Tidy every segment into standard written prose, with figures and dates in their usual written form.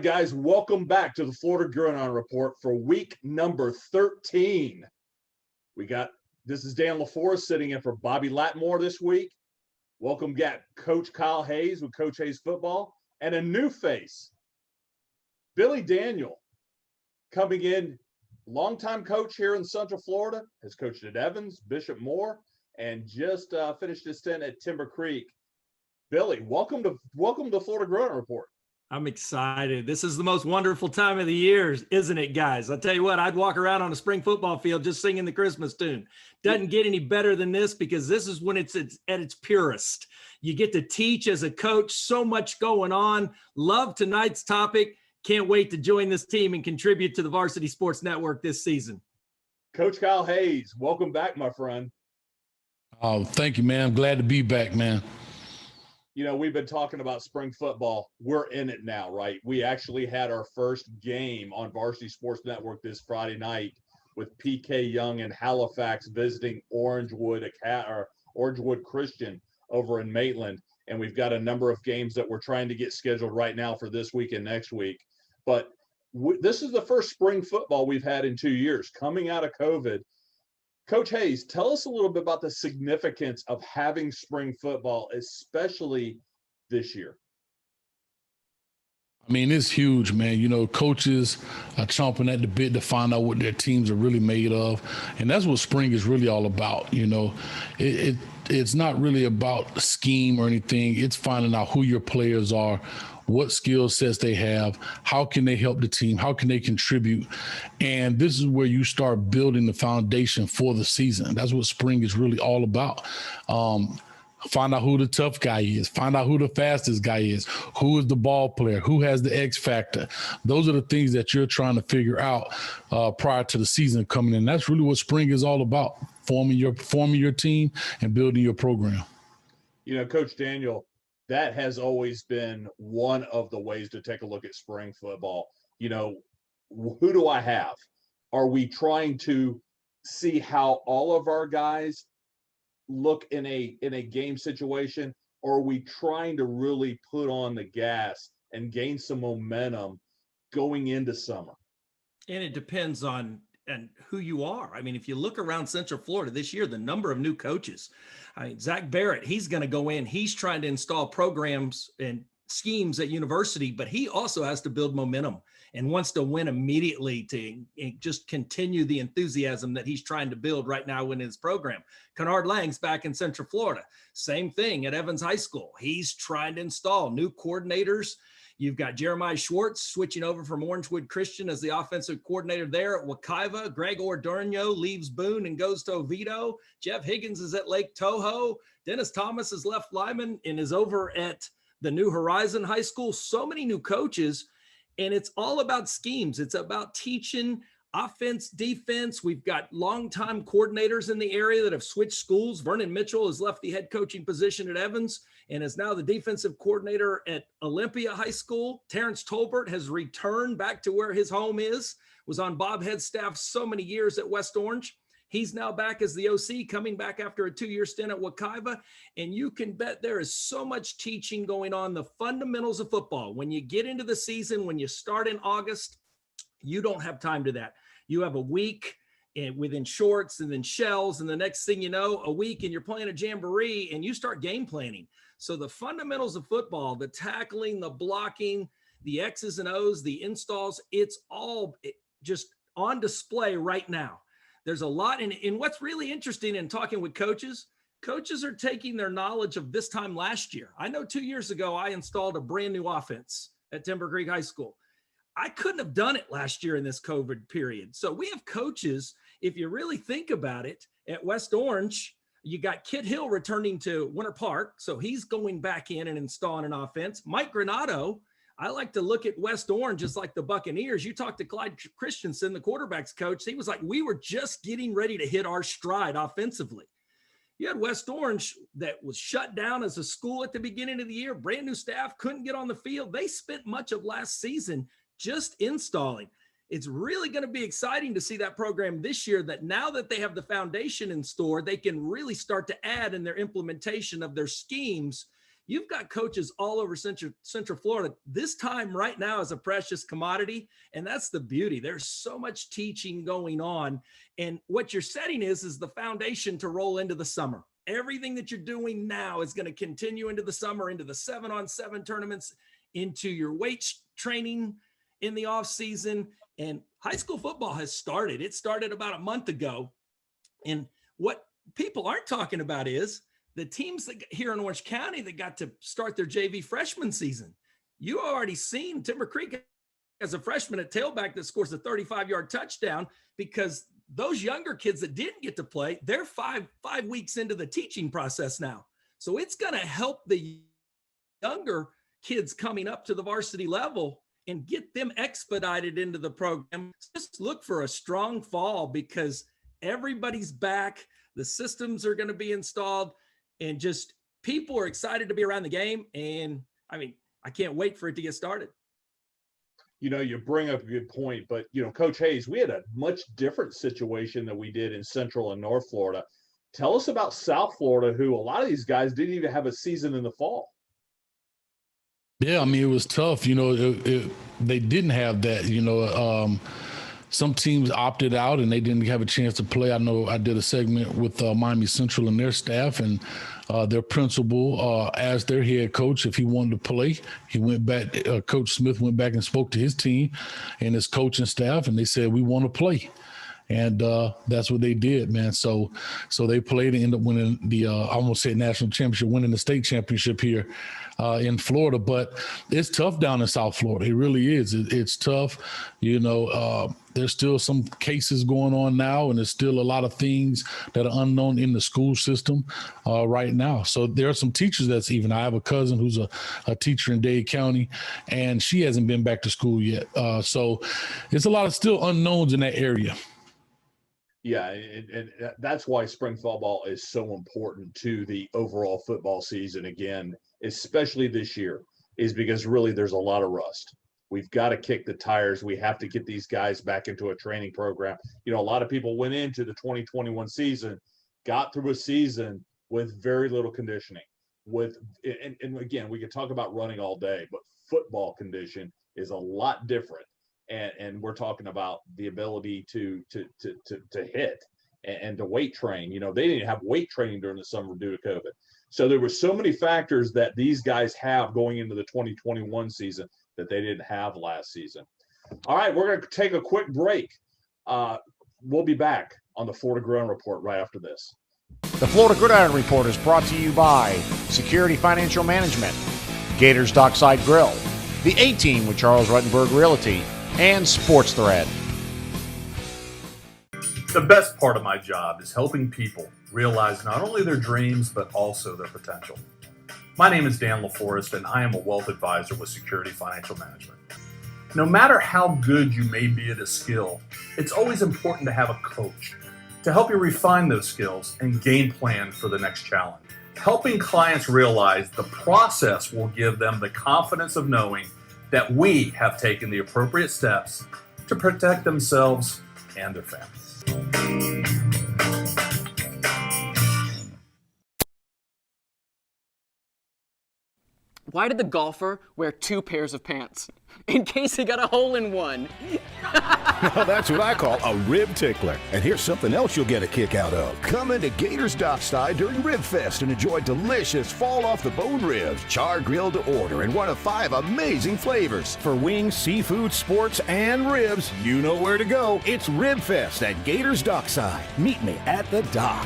guys, welcome back to the Florida Gridiron Report for week number 13. This is Dan LaForest sitting in for Bobby Latmore this week. Welcome back, Coach Kyle Hayes with Coach Hayes Football, and a new face, Billy Daniel, coming in, longtime coach here in Central Florida, has coached at Evans, Bishop Moore, and just finished his stint at Timber Creek. Billy, welcome to Florida Gridiron Report. I'm excited. This is the most wonderful time of the year, isn't it, guys? I'll tell you what, I'd walk around on a spring football field just singing the Christmas tune. Doesn't get any better than this, because this is when it's at its purest. You get to teach as a coach, so much going on. Love tonight's topic. Can't wait to join this team and contribute to the Varsity Sports Network this season. Coach Kyle Hayes, welcome back, my friend. Oh, thank you, man. I'm glad to be back, man. You know, we've been talking about spring football. We're in it now, right? We actually had our first game on Varsity Sports Network this Friday night with PK Young and Halifax visiting Orangewood Christian over in Maitland. And we've got a number of games that we're trying to get scheduled right now for this week and next week. But this is the first spring football we've had in 2 years coming out of COVID. Coach Hayes, tell us a little bit about the significance of having spring football, especially this year. I mean, it's huge, man. You know, coaches are chomping at the bit to find out what their teams are really made of. And that's what spring is really all about. You know, it's not really about scheme or anything. It's finding out who your players are, what skill sets they have, how can they help the team, how can they contribute. And this is where you start building the foundation for the season. That's what spring is really all about. Find out who the tough guy is, find out who the fastest guy is, who is the ball player, who has the X factor. Those are the things that you're trying to figure out prior to the season coming in. That's really what spring is all about, forming your team and building your program. You know, Coach Daniel, that has always been one of the ways to take a look at spring football. You know, who do I have? Are we trying to see how all of our guys look in a game situation, or are we trying to really put on the gas and gain some momentum going into summer? And it depends on who you are. I mean, if you look around Central Florida this year, the number of new coaches, I mean, Zach Barrett, he's going to go in, he's trying to install programs and schemes at university, but he also has to build momentum and wants to win immediately to just continue the enthusiasm that he's trying to build right now in his program. Kennard Lang's back in Central Florida. Same thing at Evans High School. He's trying to install new coordinators. You've got Jeremiah Schwartz switching over from Orangewood Christian as the offensive coordinator there at Wekiva. Greg Ordorno leaves Boone and goes to Oviedo. Jeff Higgins is at Lake Toho. Dennis Thomas has left Lyman and is over at the New Horizon High School. So many new coaches, and it's all about schemes. It's about teaching offense, defense. We've got longtime coordinators in the area that have switched schools. Vernon Mitchell has left the head coaching position at Evans and is now the defensive coordinator at Olympia High School. Terrence Tolbert has returned back to where his home is, was on Bob Head's staff so many years at West Orange. He's now back as the OC, coming back after a 2-year stint at Wekiva. And you can bet there is so much teaching going on, the fundamentals of football. When you get into the season, when you start in August, you don't have time to that. You have a week within shorts and then shells, and the next thing you know, a week and you're playing a jamboree and you start game planning. So the fundamentals of football, the tackling, the blocking, the X's and O's, the installs, it's all just on display right now. There's a lot. And what's really interesting in talking with coaches are taking their knowledge of this time last year. I know 2 years ago, I installed a brand new offense at Timber Creek High School. I couldn't have done it last year in this COVID period. So we have coaches, if you really think about it, at West Orange, you got Kit Hill returning to Winter Park. So he's going back in and installing an offense. Mike Granato, I like to look at West Orange just like the Buccaneers. You talked to Clyde Christensen, the quarterback's coach. He was like, we were just getting ready to hit our stride offensively. You had West Orange that was shut down as a school at the beginning of the year, brand new staff, couldn't get on the field. They spent much of last season just installing. It's really going to be exciting to see that program this year, that now that they have the foundation in store, they can really start to add in their implementation of their schemes. You've got coaches all over Central Florida. This time right now is a precious commodity, and that's the beauty. There's so much teaching going on, and what you're setting is the foundation to roll into the summer. Everything that you're doing now is going to continue into the summer, into the 7-on-7 tournaments, into your weight training in the off season. And high school football has started. It started about a month ago. And what people aren't talking about is the teams that here in Orange County that got to start their JV freshman season. You already seen Timber Creek as a freshman at tailback that scores a 35-yard touchdown, because those younger kids that didn't get to play, they're five weeks into the teaching process now. So it's going to help the younger kids coming up to the varsity level and get them expedited into the program. Just look for a strong fall, because everybody's back. The systems are going to be installed, and just people are excited to be around the game. And I mean, I can't wait for it to get started. You bring up a good point, but, Coach Hayes, we had a much different situation than we did in Central and North Florida. Tell us about South Florida, who a lot of these guys didn't even have a season in the fall. Yeah, I mean, it was tough. They didn't have that. Some teams opted out and they didn't have a chance to play. I know I did a segment with Miami Central and their staff, and their principal as their head coach, if he wanted to play, he went back. Coach Smith went back and spoke to his team and his coaching staff, and they said, we want to play. And that's what they did, man. So they played and ended up winning the, I almost said national championship, winning the state championship here in Florida. But it's tough down in South Florida. It really is. It's tough. There's still some cases going on now, and there's still a lot of things that are unknown in the school system right now. So there are some teachers I have a cousin who's a teacher in Dade County, and she hasn't been back to school yet. So it's a lot of still unknowns in that area. Yeah, and that's why spring football is so important to the overall football season again, especially this year, is because really there's a lot of rust. We've got to kick the tires. We have to get these guys back into a training program. A lot of people went into the 2021 season, got through a season with very little conditioning. And again, we could talk about running all day, but football condition is a lot different. And we're talking about the ability to hit and to weight train. They didn't have weight training during the summer due to COVID. So there were so many factors that these guys have going into the 2021 season that they didn't have last season. All right, we're going to take a quick break. We'll be back on the Florida Gridiron Report right after this. The Florida Gridiron Report is brought to you by Security Financial Management, Gators Dockside Grill, the A-Team with Charles Ruttenberg Realty, and Sports Thread. The best part of my job is helping people realize not only their dreams, but also their potential. My name is Dan LaForest, and I am a wealth advisor with Security Financial Management. No matter how good you may be at a skill, it's always important to have a coach to help you refine those skills and game plan for the next challenge. Helping clients realize the process will give them the confidence of knowing that we have taken the appropriate steps to protect themselves and their families. Why did the golfer wear 2 pairs of pants? In case he got a hole in one. Now that's what I call a rib tickler. And here's something else you'll get a kick out of. Come into Gators Dockside during Rib Fest and enjoy delicious fall-off-the-bone ribs, char-grilled to order in one of 5 amazing flavors. For wings, seafood, sports, and ribs, you know where to go. It's Rib Fest at Gators Dockside. Meet me at the dock.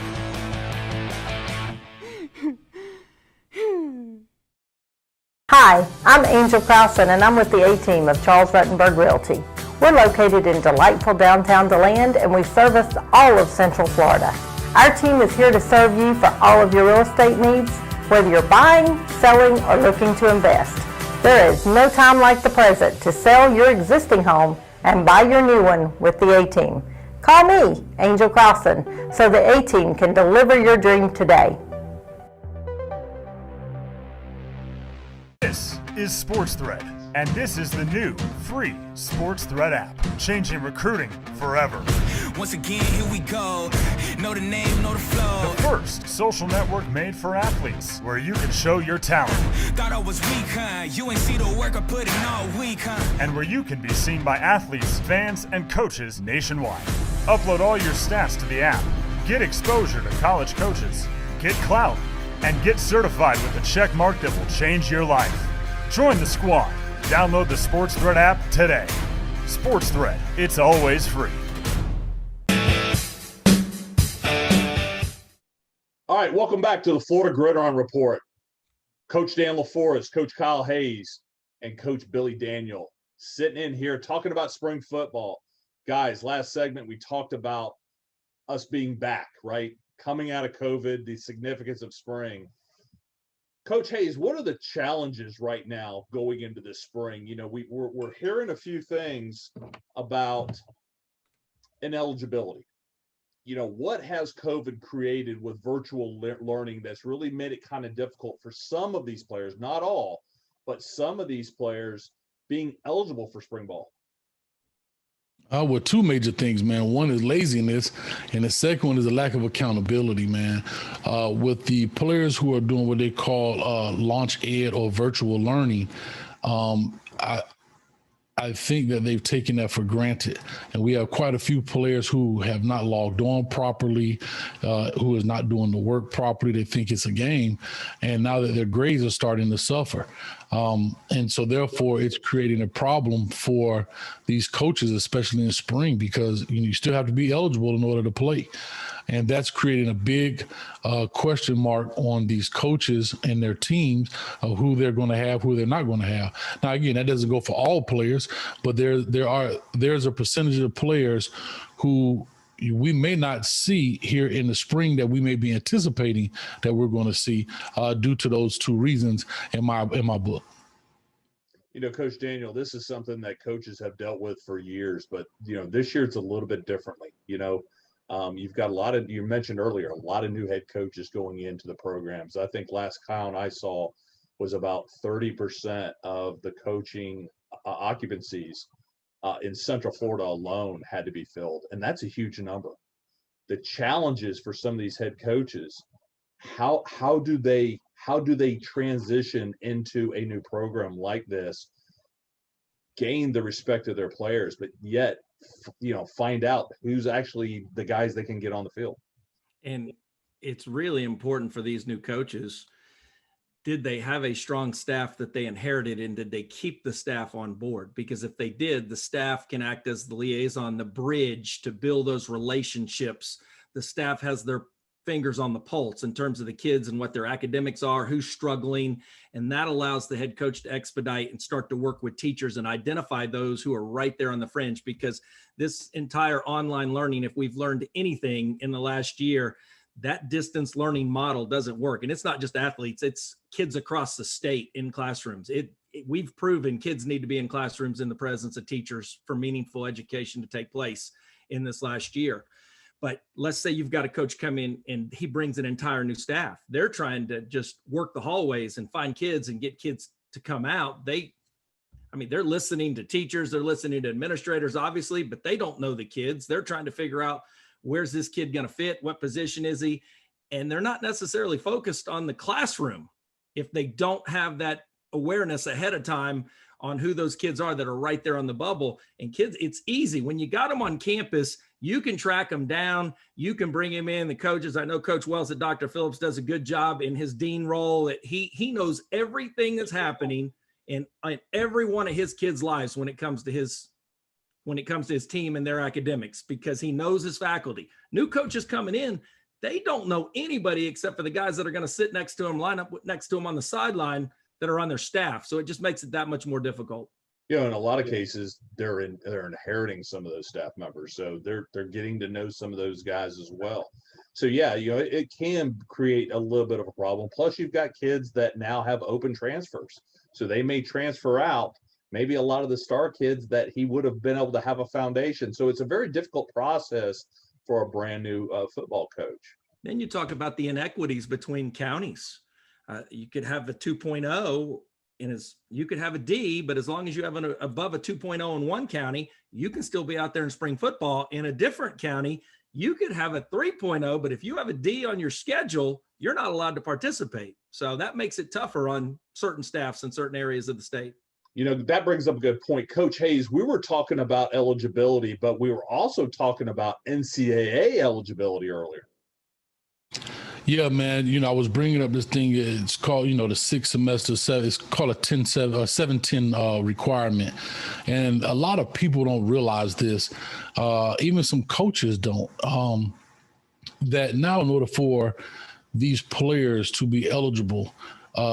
Hi, I'm Angel Crowson, and I'm with the A-Team of Charles Ruttenberg Realty. We're located in delightful downtown DeLand, and we service all of Central Florida. Our team is here to serve you for all of your real estate needs, whether you're buying, selling, or looking to invest. There is no time like the present to sell your existing home and buy your new one with the A-Team. Call me, Angel Crowson, so the A-Team can deliver your dream today. This is Sports Thread, and this is the new free Sports Thread app, changing recruiting forever. Once again, here we go. Know the name, know the flow. The First, social network made for athletes, where you can show your talent. Thought I was weak, huh? You ain't see the work I put in all week, huh? And where you can be seen by athletes, fans, and coaches nationwide. Upload all your stats to the app. Get exposure to college coaches. Get clout. And get certified with a check mark that will change your life. Join the squad. Download the SportsThread app today. SportsThread, it's always free. All right, welcome back to the Florida Gridiron Report. Coach Dan LaForest, Coach Kyle Hayes, and Coach Billy Daniel sitting in here talking about spring football. Guys, last segment we talked about us being back, right? Coming out of COVID, the significance of spring. Coach Hayes, what are the challenges right now going into this spring? You know, we're hearing a few things about ineligibility. You know, what has COVID created with virtual learning that's really made it kind of difficult for some of these players, not all, but some of these players being eligible for spring ball? Well, two major things, man. One is laziness, and the second one is a lack of accountability, man. With the players who are doing what they call launch ed or virtual learning, I think that they've taken that for granted. And we have quite a few players who have not logged on properly, who is not doing the work properly. They think it's a game. And now that their grades are starting to suffer. And so therefore it's creating a problem for these coaches, especially in spring, because you still have to be eligible in order to play. And that's creating a big question mark on these coaches and their teams of who they're going to have, who they're not going to have. Now, again, that doesn't go for all players, but there's a percentage of players who we may not see here in the spring that we may be anticipating that we're going to see due to those two reasons in my book. You know, Coach Daniel, this is something that coaches have dealt with for years, but, you know, this year it's a little bit differently. You know, you've got you mentioned earlier, a lot of new head coaches going into the programs. I think last count I saw was about 30% of the coaching occupancies in Central Florida alone had to be filled. And that's a huge number. The challenges for some of these head coaches, how do they transition into a new program like this, gain the respect of their players, but yet, you know, find out who's actually the guys they can get on the field? And it's really important for these new coaches. Did they have a strong staff that they inherited, and did they keep the staff on board? Because if they did, the staff can act as the liaison, the bridge to build those relationships. The staff has their fingers on the pulse in terms of the kids and what their academics are, who's struggling. And that allows the head coach to expedite and start to work with teachers and identify those who are right there on the fringe. Because this entire online learning, if we've learned anything in the last year, that distance learning model doesn't work. And it's not just athletes, it's kids across the state in classrooms. We've proven kids need to be in classrooms in the presence of teachers for meaningful education to take place in this last year. But let's say you've got a coach come in and he brings an entire new staff. They're trying to just work the hallways and find kids and get kids to come out. They're listening to teachers, they're listening to administrators, obviously, but they don't know the kids. They're trying to figure out, where's this kid going to fit? What position is he? And they're not necessarily focused on the classroom if they don't have that awareness ahead of time on who those kids are that are right there on the bubble. And kids, it's easy. When you got them on campus, you can track them down. You can bring them in. The coaches, I know Coach Wells at Dr. Phillips does a good job in his dean role. He knows everything that's happening in every one of his kids' lives when it comes to his team and their academics, because he knows his faculty. New coaches coming in, they don't know anybody except for the guys that are going to sit next to him, line up next to him on the sideline that are on their staff. So it just makes it that much more difficult. You know, in a lot of cases, they're inheriting some of those staff members, so they're getting to know some of those guys as well. So yeah, you know, it can create a little bit of a problem. Plus, you've got kids that now have open transfers, so they may transfer out. Maybe a lot of the star kids that he would have been able to have a foundation. So it's a very difficult process for a brand new football coach. Then you talk about the inequities between counties. You could have the 2.0 And you could have a D, but as long as you have above a 2.0 in one county, you can still be out there in spring football. In a different county, you could have a 3.0, but if you have a D on your schedule, you're not allowed to participate. So that makes it tougher on certain staffs in certain areas of the state. That brings up a good point. Coach Hayes, we were talking about eligibility, but we were also talking about NCAA eligibility earlier. Yeah, man. I was bringing up this thing. It's called, the 6 semester. It's called a 710 requirement, and a lot of people don't realize this. Even some coaches don't. That now, in order for these players to be eligible,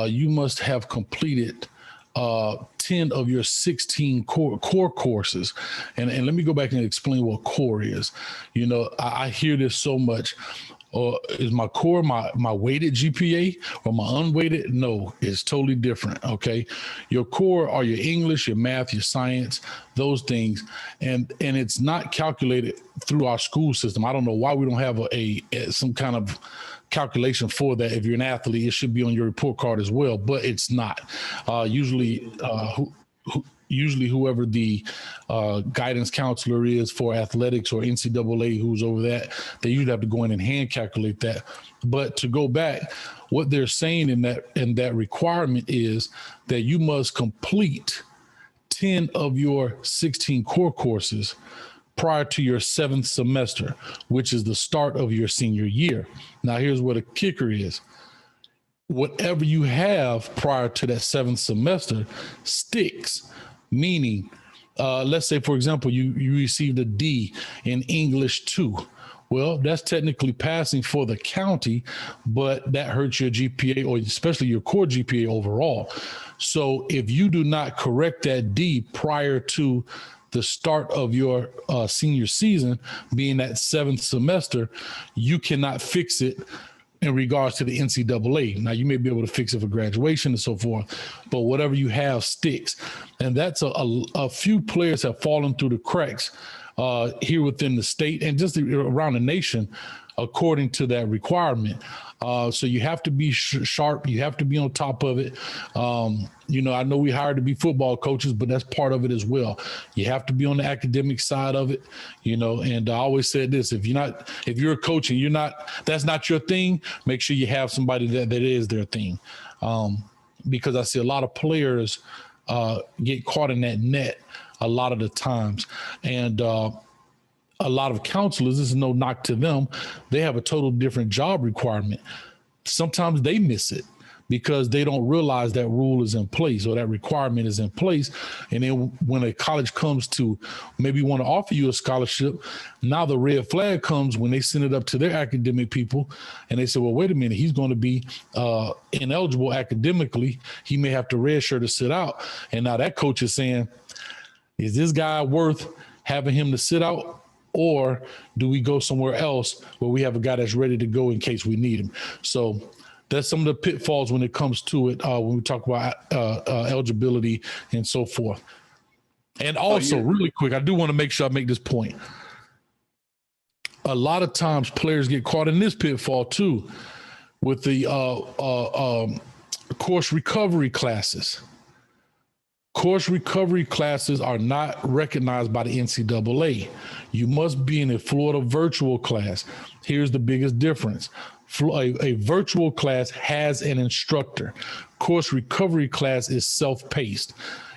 you must have completed 10 of your 16 core courses. And let me go back and explain what core is. I hear this so much. Is my core my weighted GPA or my unweighted? No, it's totally different. Okay. Your core are your English, your math, your science, those things. And it's not calculated through our school system. I don't know why we don't have some kind of calculation for that. If you're an athlete, it should be on your report card as well, but it's not. Usually whoever the guidance counselor is for athletics or NCAA who's over that, they usually have to go in and hand calculate that. But to go back, what they're saying in that requirement is that you must complete 10 of your 16 core courses prior to your 7th semester, which is the start of your senior year. Now, here's what a kicker is. Whatever you have prior to that 7th semester sticks, meaning, let's say, for example, you received a D in English 2. Well, that's technically passing for the county, but that hurts your GPA, or especially your core GPA overall. So if you do not correct that D prior to the start of your senior season, being that 7th semester, you cannot fix it in regards to the NCAA. Now, you may be able to fix it for graduation and so forth, but whatever you have sticks. And that's a few players have fallen through the cracks here within the state and just around the nation, according to that requirement. So you have to be sharp. You have to be on top of it. I know we hired to be football coaches, but that's part of it as well. You have to be on the academic side of it, and I always said this, if you're a coach and that's not your thing, make sure you have somebody that is their thing. Because I see a lot of players get caught in that net a lot of the times. And, a lot of counselors, this is no knock to them, they have a total different job requirement. Sometimes they miss it because they don't realize that rule is in place or that requirement is in place. And then when a college comes to maybe want to offer you a scholarship, now the red flag comes when they send it up to their academic people and they say, well, wait a minute, he's going to be ineligible academically. He may have to redshirt or sit out. And now that coach is saying, is this guy worth having him to sit out? Or do we go somewhere else where we have a guy that's ready to go in case we need him? So that's some of the pitfalls when it comes to it, when we talk about eligibility and so forth. And also, really quick, I do want to make sure I make this point. A lot of times players get caught in this pitfall too with the course recovery classes. Course recovery classes are not recognized by the NCAA. You must be in a Florida virtual class. Here's the biggest difference. A virtual class has an instructor. Course recovery class is self-paced.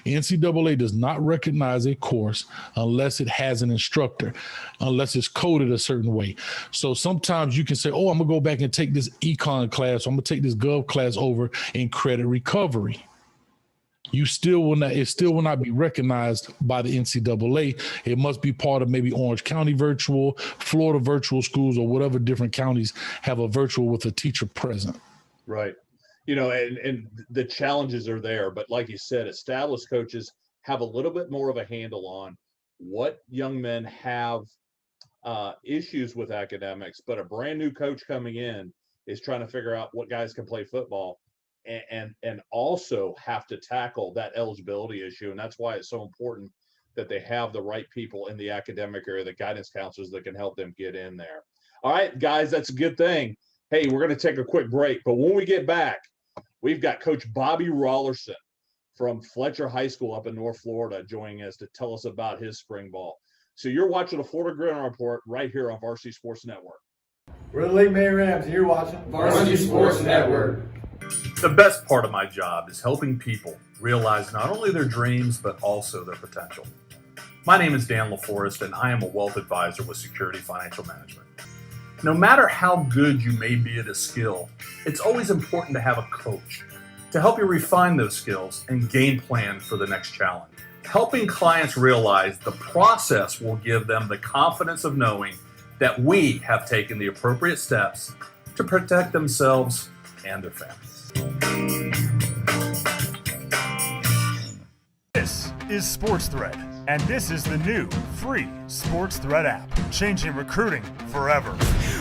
NCAA does not recognize a course unless it has an instructor, unless it's coded a certain way. So sometimes you can say, oh, I'm going to go back and take this econ class. Or I'm going to take this gov class over in credit recovery. It still will not be recognized by the NCAA. It must be part of maybe Orange County virtual, Florida virtual schools, or whatever different counties have a virtual with a teacher present. Right. And the challenges are there, but like you said, established coaches have a little bit more of a handle on what young men have issues with academics, but a brand new coach coming in is trying to figure out what guys can play football. And also have to tackle that eligibility issue. And that's why it's so important that they have the right people in the academic area, the guidance counselors that can help them get in there. All right, guys, that's a good thing. Hey, we're going to take a quick break. But when we get back, we've got Coach Bobby Raulerson from Fletcher High School up in North Florida, joining us to tell us about his spring ball. So you're watching the Florida Gridiron Report right here on Varsity Sports Network. We're the Lake May Rams, and you're watching Varsity Sports Network. The best part of my job is helping people realize not only their dreams, but also their potential. My name is Dan LaForest, and I am a wealth advisor with Security Financial Management. No matter how good you may be at a skill, it's always important to have a coach to help you refine those skills and game plan for the next challenge. Helping clients realize the process will give them the confidence of knowing that we have taken the appropriate steps to protect themselves and their families. This is Sports Thread, and this is the new free Sports Thread app, changing recruiting forever.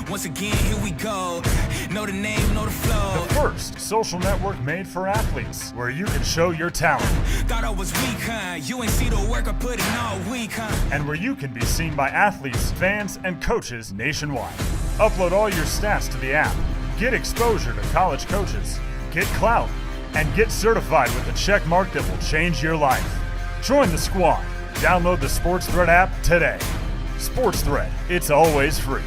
Once again, here we go. Know the name, know the flow. The first social network made for athletes, where you can show your talent. Thought I was weak, huh? You ain't see the work I put in all week, huh? And where you can be seen by athletes, fans, and coaches nationwide. Upload all your stats to the app. Get exposure to college coaches. Get clout. And get certified with a check mark that will change your life. Join the squad. Download the Sports Thread app today. Sports Thread, it's always free.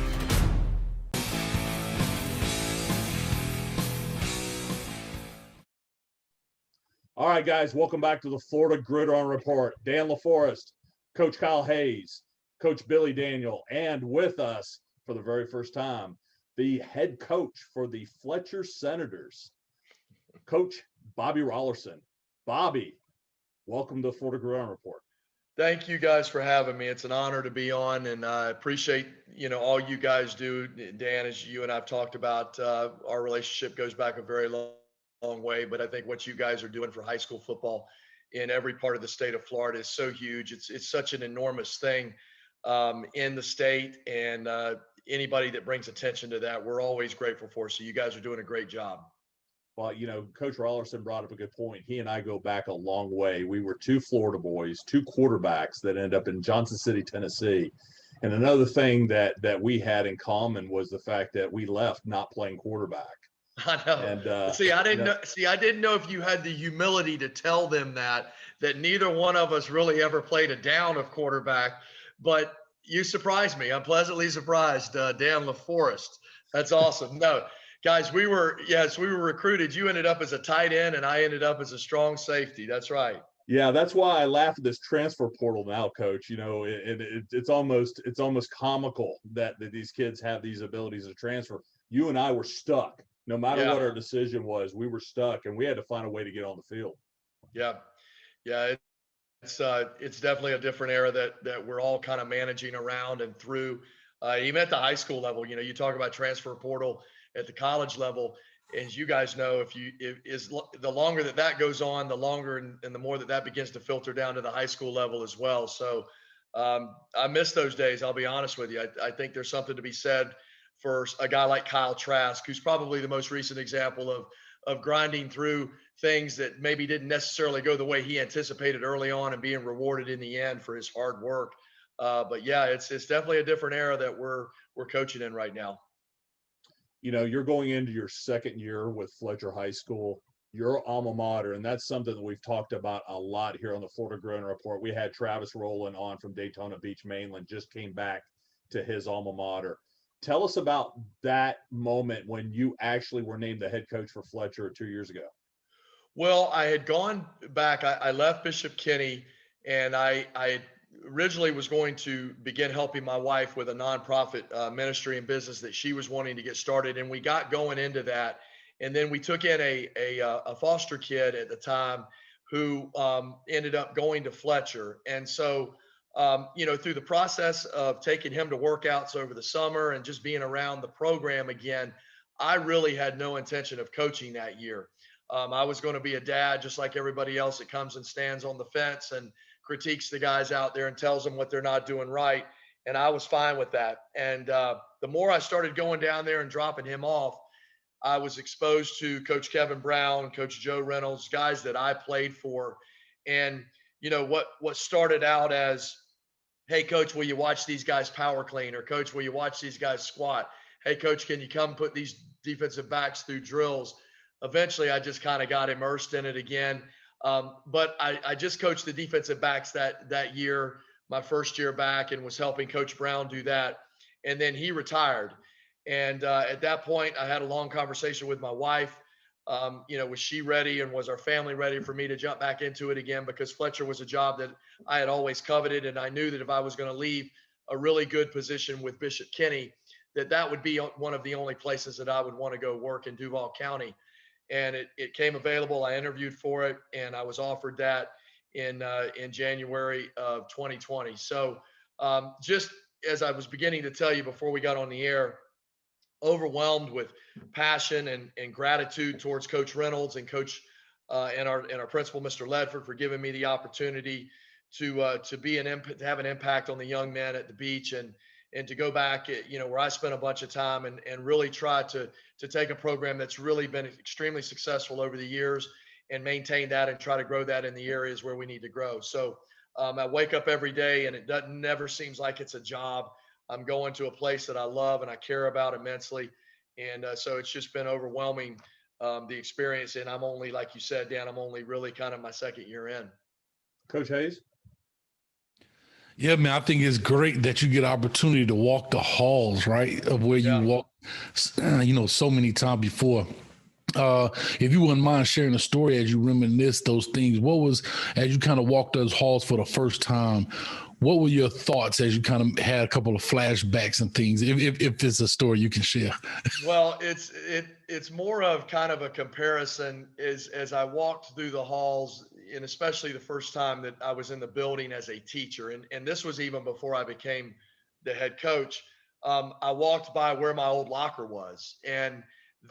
All right, guys, welcome back to the Florida Gridiron Report. Dan LaForest, Coach Kyle Hayes, Coach Billy Daniel, and with us for the very first time, the head coach for the Fletcher Senators, Coach Bobby Raulerson. Bobby, welcome to the Florida Gridiron Report. Thank you guys for having me. It's an honor to be on, and I appreciate, all you guys do. Dan, as you and I've talked about, our relationship goes back a very long way, but I think what you guys are doing for high school football in every part of the state of Florida is so huge. It's such an enormous thing in the state, and anybody that brings attention to that, we're always grateful for. So you guys are doing a great job. Well, Coach Raulerson brought up a good point. He and I go back a long way. We were two Florida boys, two quarterbacks that ended up in Johnson City, Tennessee. And another thing that we had in common was the fact that we left not playing quarterback. I know. And I didn't know if you had the humility to tell them that neither one of us really ever played a down of quarterback, but you surprised me. I'm pleasantly surprised, Dan LaForest. That's awesome. No, guys, we were recruited. You ended up as a tight end, and I ended up as a strong safety. That's right. Yeah, that's why I laugh at this transfer portal now, Coach. It's almost comical that these kids have these abilities to transfer. You and I were stuck. No matter what our decision was, we were stuck, and we had to find a way to get on the field. Yeah. It's definitely a different era that we're all kind of managing around and through. Even at the high school level, you talk about transfer portal at the college level. As you guys know, the longer that goes on, the longer and the more that begins to filter down to the high school level as well. So I miss those days. I'll be honest with you. I think there's something to be said for a guy like Kyle Trask, who's probably the most recent example of grinding through things that maybe didn't necessarily go the way he anticipated early on and being rewarded in the end for his hard work. But yeah, it's definitely a different era that we're coaching in right now. You're going into your second year with Fletcher High School, your alma mater, and that's something that we've talked about a lot here on the Florida Gridiron Report. We had Travis Rowland on from Daytona Beach, Mainland, just came back to his alma mater. Tell us about that moment when you actually were named the head coach for Fletcher 2 years ago. Well, I had gone back. I left Bishop Kenny, and I originally was going to begin helping my wife with a nonprofit ministry and business that she was wanting to get started. And we got going into that. And then we took in a foster kid at the time who ended up going to Fletcher. And so, through the process of taking him to workouts over the summer and just being around the program again, I really had no intention of coaching that year. I was going to be a dad just like everybody else that comes and stands on the fence and critiques the guys out there and tells them what they're not doing right. And I was fine with that. And the more I started going down there and dropping him off, I was exposed to Coach Kevin Brown, Coach Joe Reynolds, guys that I played for. And, what started out as, hey, Coach, will you watch these guys power clean? Or, Coach, will you watch these guys squat? Hey, Coach, can you come put these defensive backs through drills? Eventually, I just kind of got immersed in it again. But I just coached the defensive backs that year, my first year back, and was helping Coach Brown do that. And then he retired. And at that point, I had a long conversation with my wife. Was she ready, and was our family ready for me to jump back into it again? Because Fletcher was a job that I had always coveted. And I knew that if I was going to leave a really good position with Bishop Kenny, that would be one of the only places that I would want to go work in Duval County. And it came available. I interviewed for it, and I was offered that in January of 2020. So just as I was beginning to tell you before we got on the air, overwhelmed with passion and gratitude towards Coach Reynolds and Coach and our principal, Mr. Ledford, for giving me the opportunity to have an impact on the young men at the beach, and to go back, where I spent a bunch of time and really try to take a program that's really been extremely successful over the years and maintain that and try to grow that in the areas where we need to grow. So I wake up every day, and it never seems like it's a job. I'm going to a place that I love and I care about immensely. And so it's just been overwhelming, the experience. And I'm only, like you said, Dan, I'm only really kind of my second year in. Coach Hayes? Yeah, man, I think it's great that you get opportunity to walk the halls, right, of where you walk, so many times before. If you wouldn't mind sharing a story as you reminisce those things, as you kind of walked those halls for the first time, what were your thoughts as you kind of had a couple of flashbacks and things, if it's a story you can share? Well, it's more of kind of a comparison as I walked through the halls, and especially the first time that I was in the building as a teacher. And this was even before I became the head coach. I walked by where my old locker was, and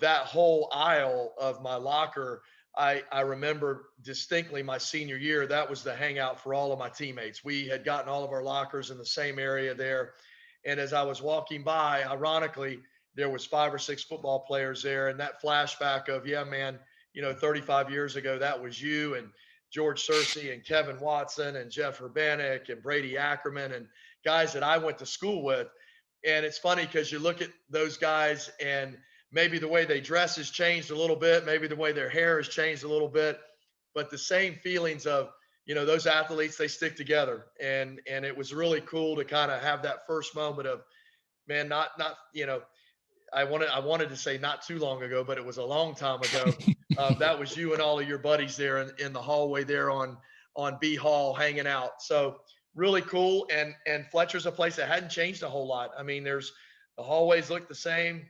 that whole aisle of my locker, I remember distinctly my senior year, that was the hangout for all of my teammates. We had gotten all of our lockers in the same area there. And as I was walking by, ironically, there was 5 or 6 football players there. And that flashback of, yeah, man, 35 years ago, that was you and George Searcy and Kevin Watson and Jeff Herbanek and Brady Ackerman and guys that I went to school with. And it's funny because you look at those guys, and maybe the way they dress has changed a little bit. Maybe the way their hair has changed a little bit, but the same feelings of, those athletes, they stick together. And it was really cool to kind of have that first moment of, man, not, I wanted to say not too long ago, but it was a long time ago. That was you and all of your buddies there in the hallway there on B Hall hanging out. So really cool. And Fletcher's a place that hadn't changed a whole lot. I mean, the hallways look the same.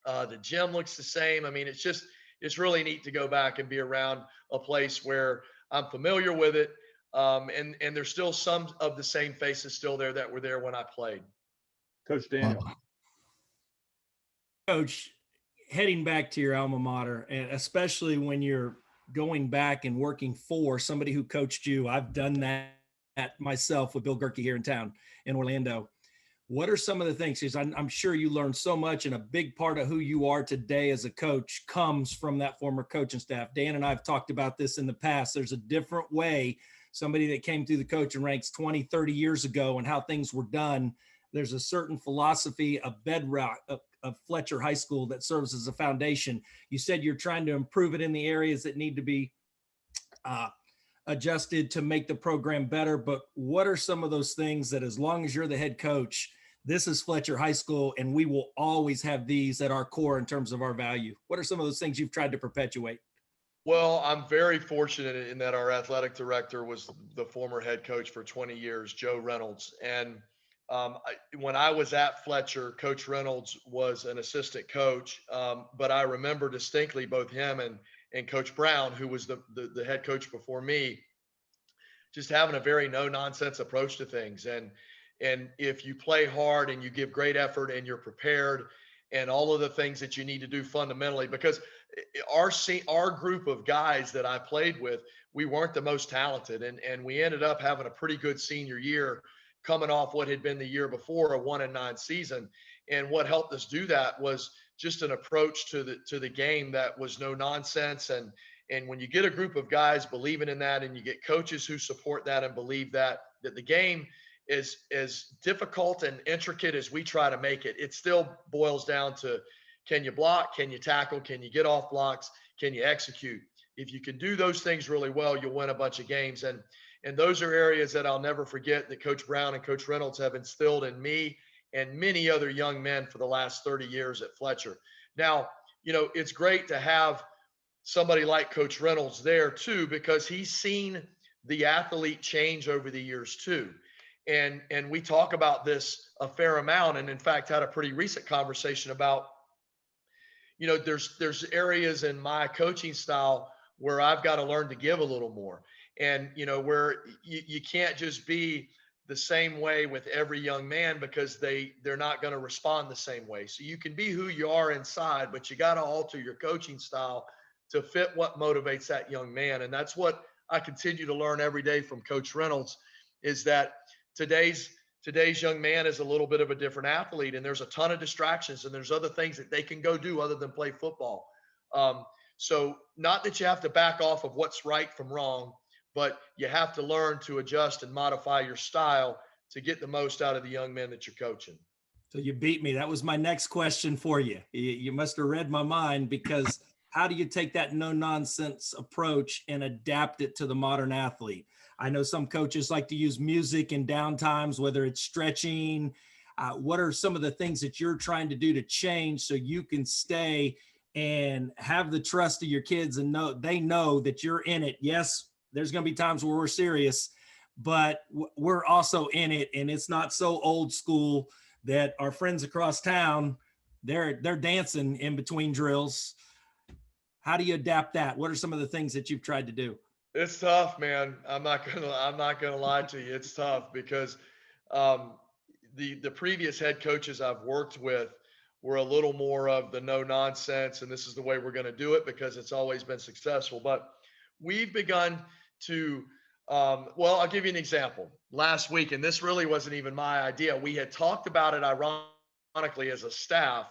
The gym looks the same. I mean, it's really neat to go back and be around a place where I'm familiar with it. And there's still some of the same faces still there that were there when I played. Coach Daniel. Coach, heading back to your alma mater, and especially when you're going back and working for somebody who coached you, I've done that myself with Bill Gerke here in town in Orlando. What are some of the things? Because I'm sure you learned so much, and a big part of who you are today as a coach comes from that former coaching staff. Dan and I have talked about this in the past. There's a different way, somebody that came through the coaching ranks 20, 30 years ago and how things were done. There's a certain philosophy, a bedrock of Fletcher High School that serves as a foundation. You said you're trying to improve it in the areas that need to be adjusted to make the program better. But what are some of those things that, as long as you're the head coach, this is Fletcher High School, and we will always have these at our core in terms of our value? What are some of those things you've tried to perpetuate? Well, I'm very fortunate in that our athletic director was the former head coach for 20 years, Joe Reynolds. And when I was at Fletcher, Coach Reynolds was an assistant coach, but I remember distinctly both him and Coach Brown, who was the head coach before me, just having a very no-nonsense approach to things. And if you play hard and you give great effort and you're prepared and all of the things that you need to do fundamentally, because our group of guys that I played with, we weren't the most talented, and we ended up having a pretty good senior year, coming off what had been the year before, a 1-9 season. And what helped us do that was just an approach to the game that was no nonsense. And when you get a group of guys believing in that, and you get coaches who support that and believe that the game is as difficult and intricate as we try to make it, it still boils down to, can you block? Can you tackle? Can you get off blocks? Can you execute? if you can do those things really well, you'll win a bunch of games. And those are areas that I'll never forget that Coach Brown and Coach Reynolds have instilled in me and many other young men for the last 30 years at Fletcher. Now, it's great to have somebody like Coach Reynolds there too, because he's seen the athlete change over the years too. And we talk about this a fair amount, and in fact had a pretty recent conversation about, there's areas in my coaching style where I've got to learn to give a little more. And, where you can't just be the same way with every young man, because they're not going to respond the same way. So you can be who you are inside, but you got to alter your coaching style to fit what motivates that young man. And that's what I continue to learn every day from Coach Reynolds, is that today's young man is a little bit of a different athlete, and there's a ton of distractions, and there's other things that they can go do other than play football. So not that you have to back off of what's right from wrong, but you have to learn to adjust and modify your style to get the most out of the young men that you're coaching. So you beat me. That was my next question for you. You must have read my mind, because how do you take that no nonsense approach and adapt it to the modern athlete? I know some coaches like to use music in downtimes, whether it's stretching. What are some of the things that you're trying to do to change so you can stay and have the trust of your kids and they know that you're in it? Yes, there's going to be times where we're serious, but we're also in it. And it's not so old school that our friends across town, they're dancing in between drills. How do you adapt that? What are some of the things that you've tried to do? It's tough, man. I'm not gonna lie to you. It's tough because the previous head coaches I've worked with were a little more of the no nonsense, and this is the way we're going to do it because it's always been successful. But we've begun to, I'll give you an example. Last week, and this really wasn't even my idea. We had talked about it ironically as a staff,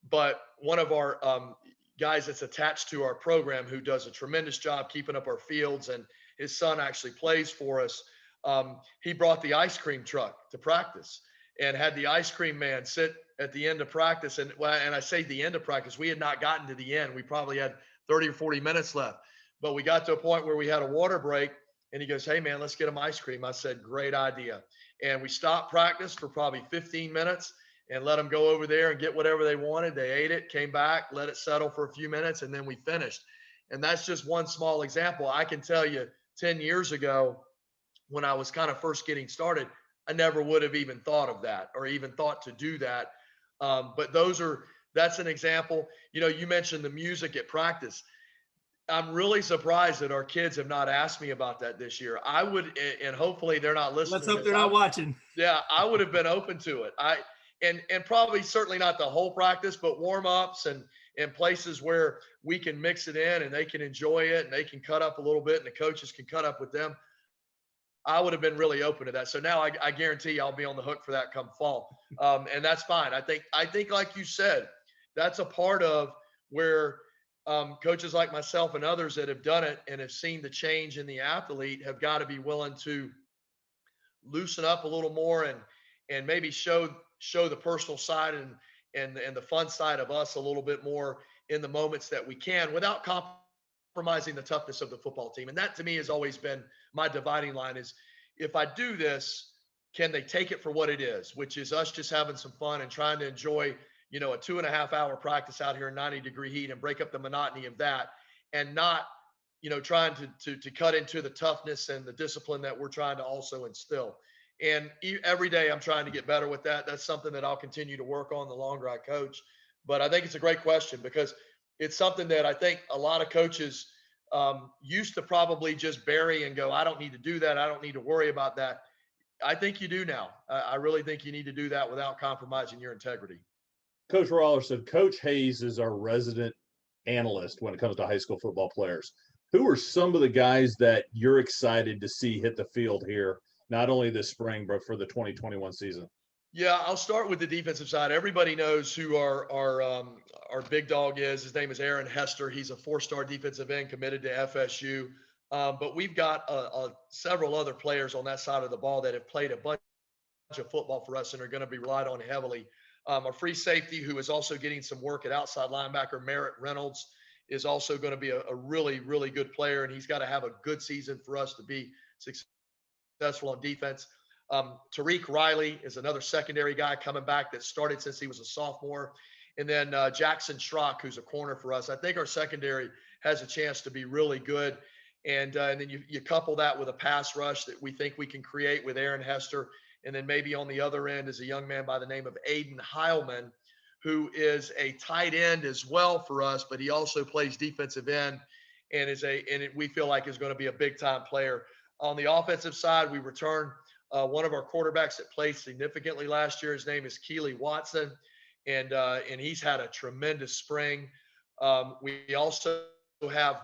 but one of our guys that's attached to our program, who does a tremendous job keeping up our fields, and his son actually plays for us. He brought the ice cream truck to practice and had the ice cream man sit at the end of practice. And I say the end of practice, we had not gotten to the end. We probably had 30 or 40 minutes left, but we got to a point where we had a water break, and he goes, "Hey man, let's get him ice cream." I said, "Great idea." And we stopped practice for probably 15 minutes and let them go over there and get whatever they wanted. They ate it, came back, let it settle for a few minutes, and then we finished. And that's just one small example. I can tell you 10 years ago, when I was kind of first getting started, I never would have even thought of that or even thought to do that. But that's an example. You mentioned the music at practice. I'm really surprised that our kids have not asked me about that this year. I would, and hopefully they're not listening. Let's hope they're not watching. Yeah, I would have been open to it. And probably certainly not the whole practice, but warm-ups and places where we can mix it in and they can enjoy it and they can cut up a little bit and the coaches can cut up with them. I would have been really open to that. So now I guarantee I'll be on the hook for that come fall. And that's fine. I think like you said, that's a part of where coaches like myself and others that have done it and have seen the change in the athlete have got to be willing to loosen up a little more and maybe show the personal side and the fun side of us a little bit more in the moments that we can, without compromising the toughness of the football team. And that to me has always been my dividing line, is if I do this, can they take it for what it is, which is us just having some fun and trying to enjoy, a 2.5-hour practice out here in 90-degree heat and break up the monotony of that, and not, trying to cut into the toughness and the discipline that we're trying to also instill. And every day I'm trying to get better with that. That's something that I'll continue to work on the longer I coach. But I think it's a great question, because it's something that I think a lot of coaches used to probably just bury and go, "I don't need to do that. I don't need to worry about that." I think you do now. I really think you need to do that without compromising your integrity. Coach Raulerson, Coach Hayes is our resident analyst when it comes to high school football players. Who are some of the guys that you're excited to see hit the field here, not only this spring, but for the 2021 season? Yeah, I'll start with the defensive side. Everybody knows who our big dog is. His name is Aaron Hester. He's a 4-star defensive end committed to FSU. But we've got several other players on that side of the ball that have played a bunch of football for us and are going to be relied on heavily. Our free safety, who is also getting some work at outside linebacker, Merritt Reynolds, is also going to be a really, really good player, and he's got to have a good season for us to be successful on defense. Tariq Riley is another secondary guy coming back that started since he was a sophomore. And then Jackson Schrock, who's a corner for us. I think our secondary has a chance to be really good. And then you couple that with a pass rush that we think we can create with Aaron Hester. And then maybe on the other end is a young man by the name of Aiden Heilman, who is a tight end as well for us, but he also plays defensive end and we feel like is going to be a big time player. On the offensive side, we return one of our quarterbacks that played significantly last year. His name is Keely Watson, and he's had a tremendous spring. We also have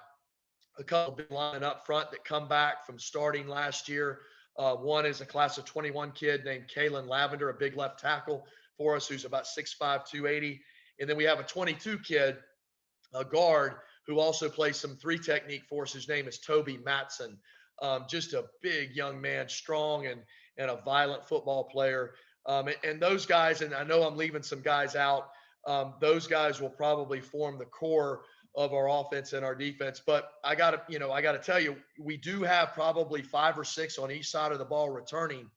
a couple of big linemen up front that come back from starting last year. One is a class of 21 kid named Kalen Lavender, a big left tackle for us, who's about 6'5", 280. And then we have a 22 kid, a guard, who also plays some 3 technique for us. His name is Toby Matson. Just a big young man, strong and a violent football player. And those guys, and I know I'm leaving some guys out, those guys will probably form the core of our offense and our defense. But I got to tell you, we do have probably 5 or 6 on each side of the ball returning,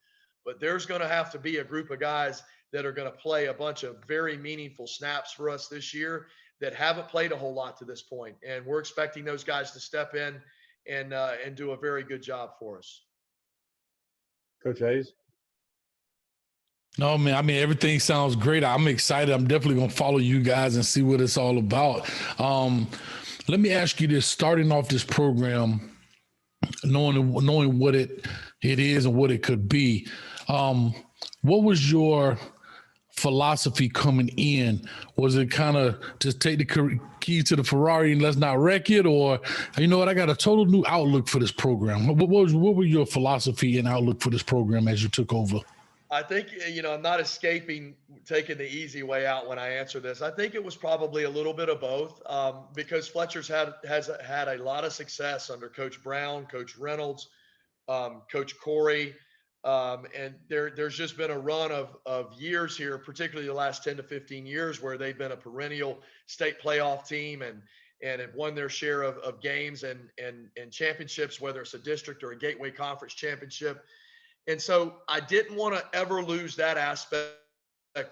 but there's going to have to be a group of guys that are going to play a bunch of very meaningful snaps for us this year that haven't played a whole lot to this point. And we're expecting those guys to step in and do a very good job for us. Coach Hayes? No, man, I mean, everything sounds great. I'm excited. I'm definitely going to follow you guys and see what it's all about. Let me ask you this, starting off this program, knowing what it is and what it could be, what was your philosophy coming in? Was it kind of just take the key to the Ferrari and let's not wreck it? Or, you know what, I got a total new outlook for this program. What were your philosophy and outlook for this program as you took over? I think, I'm not escaping taking the easy way out when I answer this. I think it was probably a little bit of both, because Fletcher's has had a lot of success under Coach Brown, Coach Reynolds, Coach Corey. And there's just been a run of years here, particularly the last 10 to 15 years, where they've been a perennial state playoff team and have won their share of games and championships, whether it's a district or a Gateway Conference championship. And so I didn't want to ever lose that aspect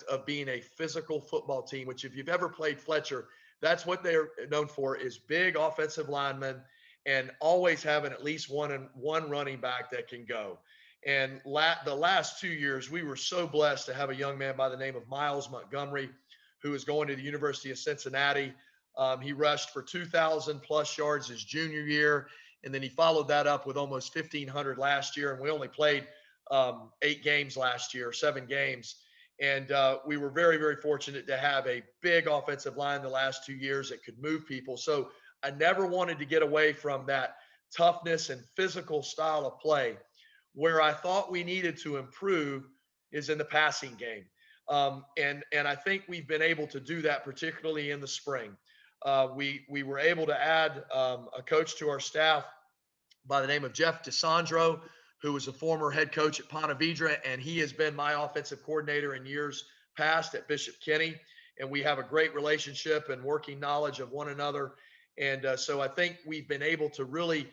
of being a physical football team, which if you've ever played Fletcher, that's what they're known for, is big offensive linemen and always having at least one running back that can go. And the last 2 years, we were so blessed to have a young man by the name of Miles Montgomery, who is going to the University of Cincinnati. He rushed for 2,000 plus yards his junior year, and then he followed that up with almost 1,500 last year. And we only played 8 games last year, 7 games. And we were very, very fortunate to have a big offensive line the last 2 years that could move people. So I never wanted to get away from that toughness and physical style of play. Where I thought we needed to improve is in the passing game. And I think we've been able to do that, particularly in the spring. We were able to add a coach to our staff by the name of Jeff DeSandro, who was a former head coach at Ponte Vedra, and he has been my offensive coordinator in years past at Bishop Kenny. And we have a great relationship and working knowledge of one another. And so I think we've been able to really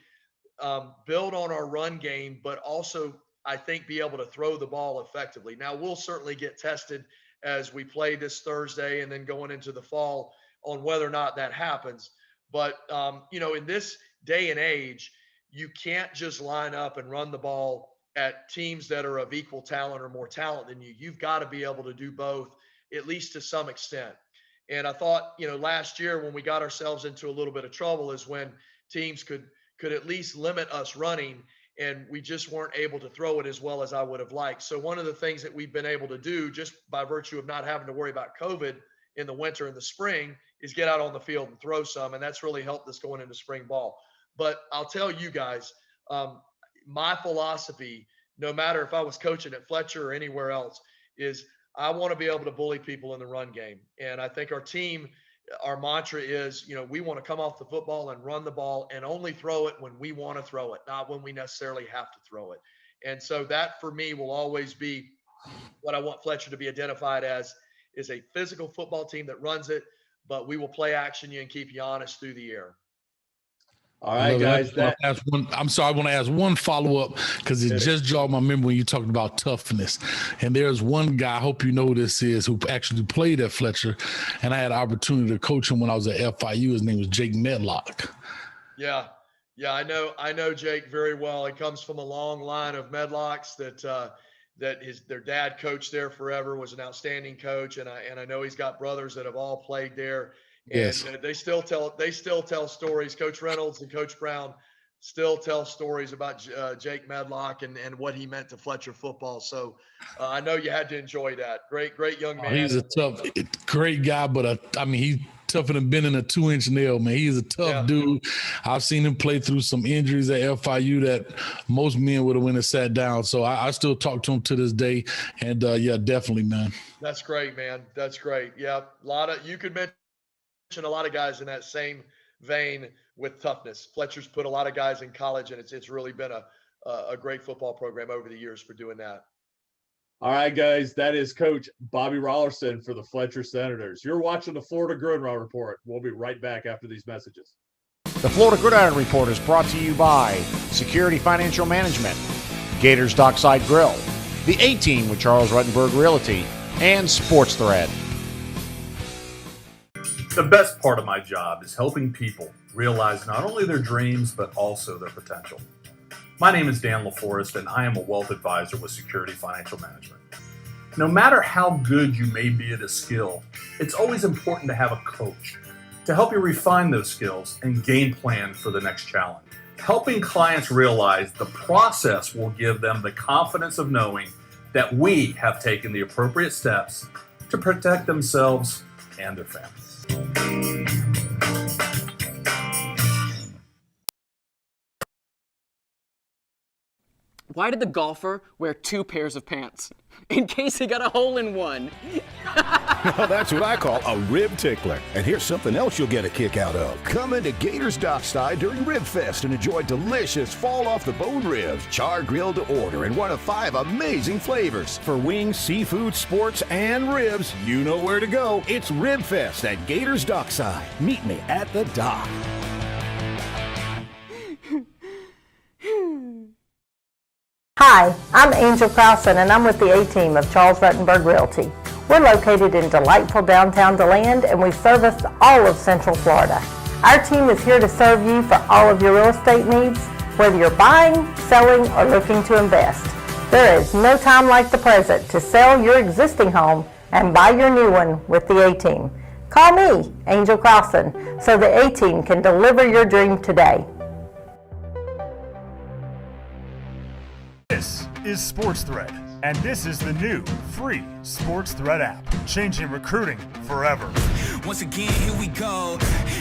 build on our run game, but also I think be able to throw the ball effectively. Now we'll certainly get tested as we play this Thursday and then going into the fall on whether or not that happens. But, in this day and age, you can't just line up and run the ball at teams that are of equal talent or more talent than you. You've got to be able to do both, at least to some extent. And I thought, last year when we got ourselves into a little bit of trouble is when teams could at least limit us running, and we just weren't able to throw it as well as I would have liked. So one of the things that we've been able to do, just by virtue of not having to worry about COVID in the winter and the spring, is get out on the field and throw some, and that's really helped us going into spring ball. But I'll tell you guys, my philosophy, no matter if I was coaching at Fletcher or anywhere else, is I want to be able to bully people in the run game. And I think our team, our mantra is, we want to come off the football and run the ball and only throw it when we want to throw it, not when we necessarily have to throw it. And so that for me will always be what I want Fletcher to be identified as, is a physical football team that runs it, but we will play action you and keep you honest through the year. All right, guys. I'm sorry, I want to ask one follow-up because it just jogged my memory when you talked about toughness. And there's one guy, I hope you know who this is, who actually played at Fletcher, and I had an opportunity to coach him when I was at FIU. His name was Jake Medlock. Yeah, I know Jake very well. He comes from a long line of Medlocks their dad coached there forever, was an outstanding coach, and I know he's got brothers that have all played there. Yes. And they still tell stories. Coach Reynolds and Coach Brown still tell stories about Jake Medlock and what he meant to Fletcher football. So I know you had to enjoy that. Great young man. He's a tough, great guy, but he's tougher than bending a 2-inch nail, man. He's a tough dude. I've seen him play through some injuries at FIU that most men would have went and sat down. So I still talk to him to this day. And yeah, definitely, man. That's great, man. That's great. Yeah, you could mention a lot of guys in that same vein with toughness. Fletcher's put a lot of guys in college, and it's really been a great football program over the years for doing that. All right, guys, that is Coach Bobby Raulerson for the Fletcher Senators. You're watching the Florida Gridiron Report. We'll be right back after these messages. The Florida Gridiron Report is brought to you by Security Financial Management, Gators Dockside Grill, the A-Team with Charles Ruttenberg Realty, and Sports Thread. The best part of my job is helping people realize not only their dreams, but also their potential. My name is Dan LaForest, and I am a wealth advisor with Security Financial Management. No matter how good you may be at a skill, it's always important to have a coach to help you refine those skills and game plan for the next challenge. Helping clients realize the process will give them the confidence of knowing that we have taken the appropriate steps to protect themselves and their families. Why did the golfer wear 2 pairs of pants? In case he got a hole in one. Now that's what I call a rib tickler. And here's something else you'll get a kick out of. Come into Gators Dockside during Rib Fest and enjoy delicious fall-off-the-bone ribs, char grilled to order in one of 5 amazing flavors. For wings, seafood, sports, and ribs, you know where to go. It's Rib Fest at Gators Dockside. Meet me at the dock. Hi, I'm Angel Crowson, and I'm with the A-Team of Charles Ruttenberg Realty. We're located in delightful downtown DeLand, and we service all of Central Florida. Our team is here to serve you for all of your real estate needs, whether you're buying, selling, or looking to invest. There is no time like the present to sell your existing home and buy your new one with the A-Team. Call me, Angel Crowson, so the A-Team can deliver your dream today. This is Sports Thread, and this is the new free Sports Thread app, changing recruiting forever. Once again, here we go.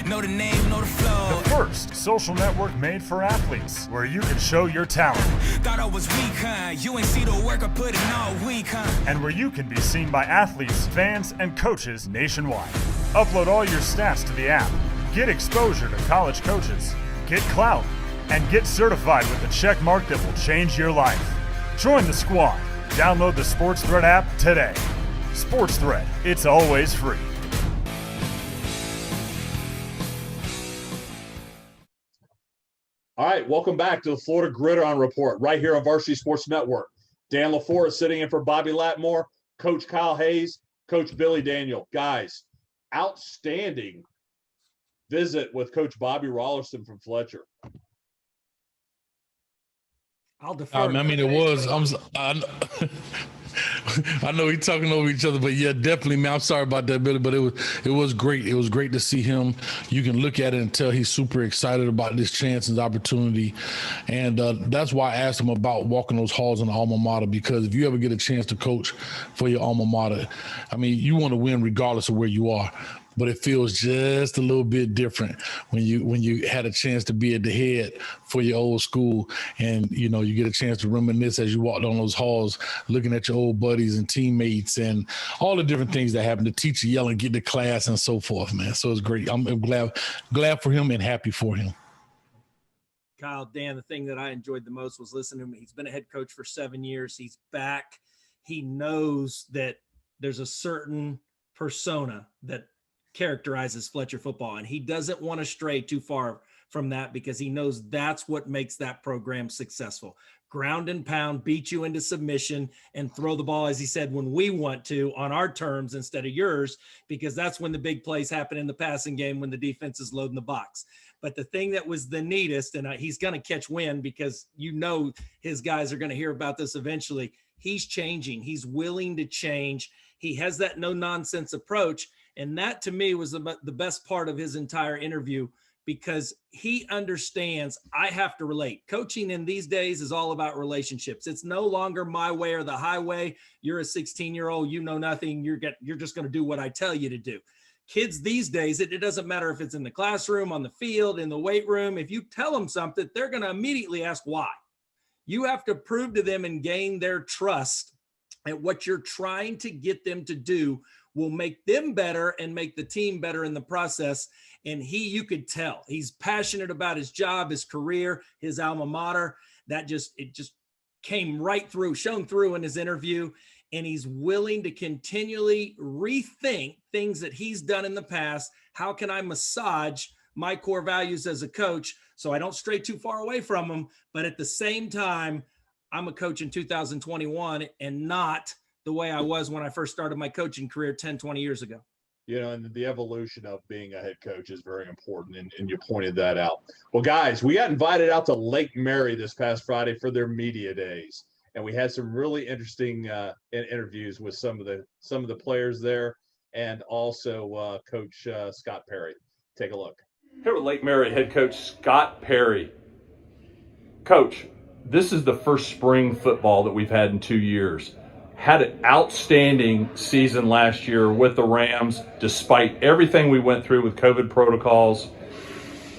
Know the name, know the flow. The first social network made for athletes, where you can show your talent. Thought I was weak, huh? You ain't see the work I put in all week, huh? And where you can be seen by athletes, fans, and coaches nationwide. Upload all your stats to the app. Get exposure to college coaches. Get clout. And get certified with a check mark that will change your life. Join the squad. Download the Sports Thread app today. Sports Thread, it's always free. All right, welcome back to the Florida Gridiron Report right here on Varsity Sports Network. Dan LaForest sitting in for Bobby Latmore, Coach Kyle Hayes, Coach Billy Daniel. Guys, outstanding visit with Coach Bobby Raulerson from Fletcher. I'll defer. I mean, it was. I know we're talking over each other, but yeah, definitely, man. I'm sorry about that, Billy, but it was great. It was great to see him. You can look at it and tell he's super excited about this chance and opportunity, and that's why I asked him about walking those halls in the alma mater, because if you ever get a chance to coach for your alma mater, I mean, you want to win regardless of where you are. But it feels just a little bit different when you had a chance to be at the head for your old school, and you know you get a chance to reminisce as you walked on those halls, looking at your old buddies and teammates and all the different things that happen. The teacher yelling, get to class, and so forth, man. So it's great. I'm glad for him and happy for him. Kyle, Dan, the thing that I enjoyed the most was listening to him. He's been a head coach for 7 years. He's back. He knows that there's a certain persona that characterizes Fletcher football, and he doesn't want to stray too far from that because he knows that's what makes that program successful. Ground and pound, beat you into submission, and throw the ball, as he said, when we want to, on our terms instead of yours, because that's when the big plays happen in the passing game, when the defense is loading the box. But the thing that was the neatest, and he's going to catch wind because his guys are going to hear about this eventually, he's changing. He's willing to change. He has that no-nonsense approach, and that to me was the best part of his entire interview, because he understands I have to relate. Coaching in these days is all about relationships. It's no longer my way or the highway. You're a 16-year-old, you know nothing. You're just going to do what I tell you to do. Kids these days, it doesn't matter if it's in the classroom, on the field, in the weight room. If you tell them something, they're going to immediately ask why. You have to prove to them and gain their trust that what you're trying to get them to do will make them better and make the team better in the process. And you could tell he's passionate about his job, his career, his alma mater. It just came right through, shone through in his interview. And he's willing to continually rethink things that he's done in the past. How can I massage my core values as a coach so I don't stray too far away from them? But at the same time, I'm a coach in 2021 and not the way I was when I first started my coaching career 10, 20 years ago. And the evolution of being a head coach is very important, and you pointed that out. Well, guys, we got invited out to Lake Mary this past Friday for their media days, and we had some really interesting interviews with some of the players there, and also Coach Scott Perry. Take a look. Here with Lake Mary head coach Scott Perry. Coach, this is the first spring football that we've had in 2 years. Had an outstanding season last year with the Rams, despite everything we went through with COVID protocols.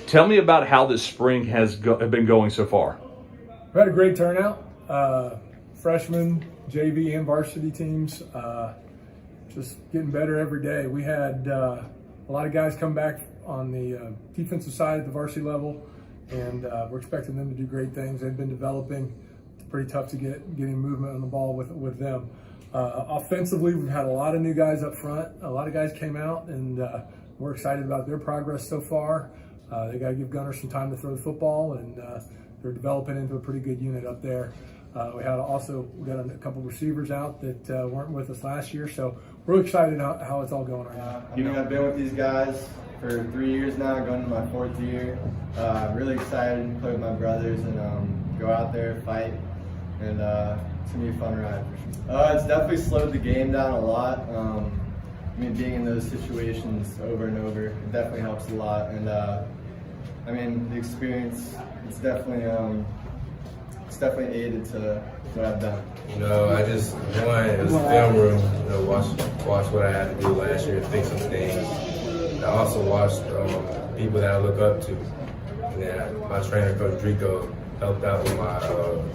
Tell me about how this spring has been going so far. We had a great turnout. Freshmen, JV, and varsity teams, just getting better every day. We had a lot of guys come back on the defensive side at the varsity level, and we're expecting them to do great things. They've been developing. Pretty tough to getting movement on the ball with them. Offensively, we've had a lot of new guys up front. A lot of guys came out, and we're excited about their progress so far. They got to give Gunner some time to throw the football, and they're developing into a pretty good unit up there. We got a couple receivers out that weren't with us last year, so we're excited how it's all going right now. I've been with these guys for 3 years now, going to my 4th year. Really excited to play with my brothers and go out there, fight. And it's going to be a fun ride. It's definitely slowed the game down a lot. Being in those situations over and over, it definitely helps a lot. And the experience, it's definitely aided to what I've done. I just went in the film room, watch what I had to do last year, fix some things. I also watched people that I look up to. And my trainer, Coach Drico, helped out with my